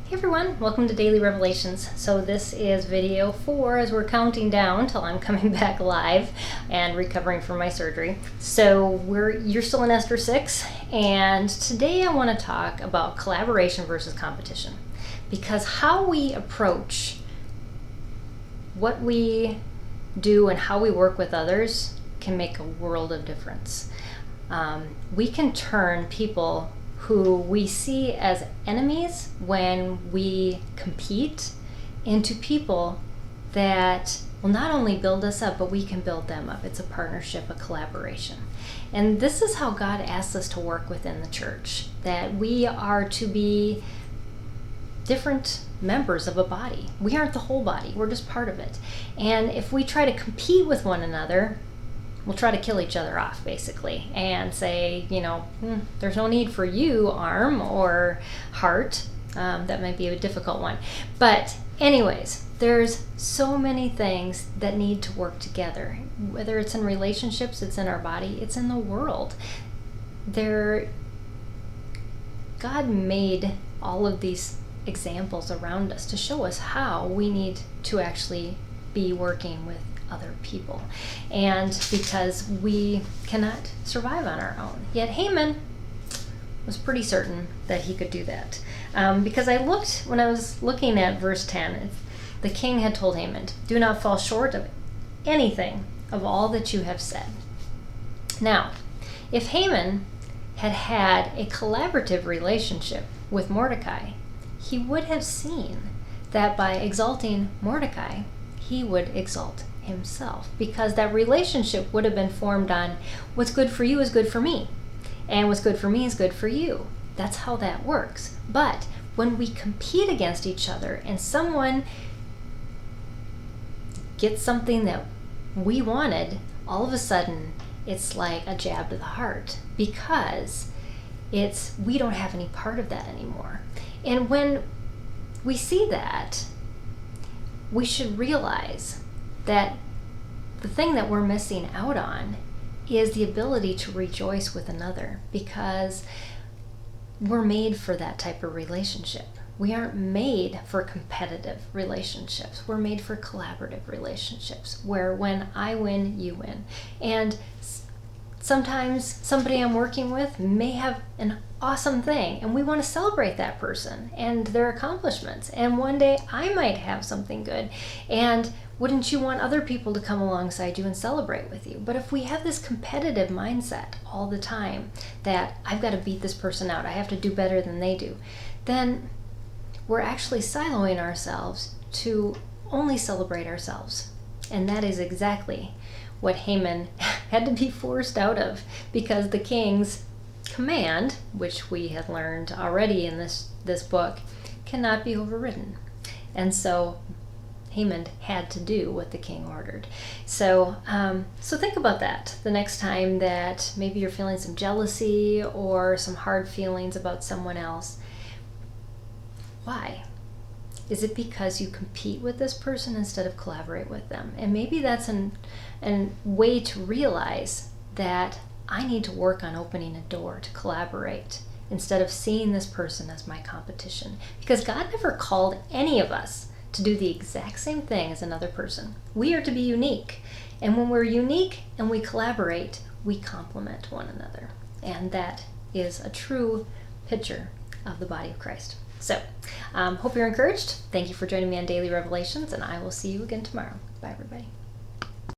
Hey everyone, welcome to Daily Revelations. So this is video 4 as we're counting down till I'm coming back live and recovering from my surgery. So you're still in Esther 6, and today I want to talk about collaboration versus competition, because how we approach what we do and how we work with others can make a world of difference. We can turn people who we see as enemies when we compete into people that will not only build us up, but we can build them up. It's a partnership, a collaboration. And this is how God asks us to work within the church, that we are to be different members of a body. We aren't the whole body, we're just part of it. And if we try to compete with one another, we'll try to kill each other off, basically, and say, there's no need for you, arm or heart. That might be a difficult one. But anyways, there's so many things that need to work together. Whether it's in relationships, it's in our body, it's in the world. God made all of these examples around us to show us how we need to actually be working with other people, and because we cannot survive on our own. Yet Haman was pretty certain that he could do that, because when I was looking at verse 10, the king had told Haman, "Do not fall short of anything of all that you have said." Now, if Haman had had a collaborative relationship with Mordecai, he would have seen that by exalting Mordecai, he would exalt himself, because that relationship would have been formed on what's good for you is good for me, and what's good for me is good for you. That's how that works. But when we compete against each other and someone gets something that we wanted, all of a sudden it's like a jab to the heart, because we don't have any part of that anymore. And when we see that, we should realize that the thing that we're missing out on is the ability to rejoice with another, because we're made for that type of relationship. We aren't made for competitive relationships. We're made for collaborative relationships where when I win, you win. And sometimes somebody I'm working with may have an awesome thing, and we want to celebrate that person and their accomplishments. And one day I might have something good, and wouldn't you want other people to come alongside you and celebrate with you? But if we have this competitive mindset all the time, that I've got to beat this person out, I have to do better than they do, then we're actually siloing ourselves to only celebrate ourselves. And that is exactly what Haman had to be forced out of, because the king's command, which we had learned already in this book, cannot be overridden. And so Haman had to do what the king ordered. So think about that the next time that maybe you're feeling some jealousy or some hard feelings about someone else. Why? Is it because you compete with this person instead of collaborate with them? And maybe that's a way to realize that I need to work on opening a door to collaborate instead of seeing this person as my competition. Because God never called any of us to do the exact same thing as another person. We are to be unique. And when we're unique and we collaborate, we complement one another. And that is a true picture of the body of Christ. So, hope you're encouraged. Thank you for joining me on Daily Revelations, and I will see you again tomorrow. Bye, everybody.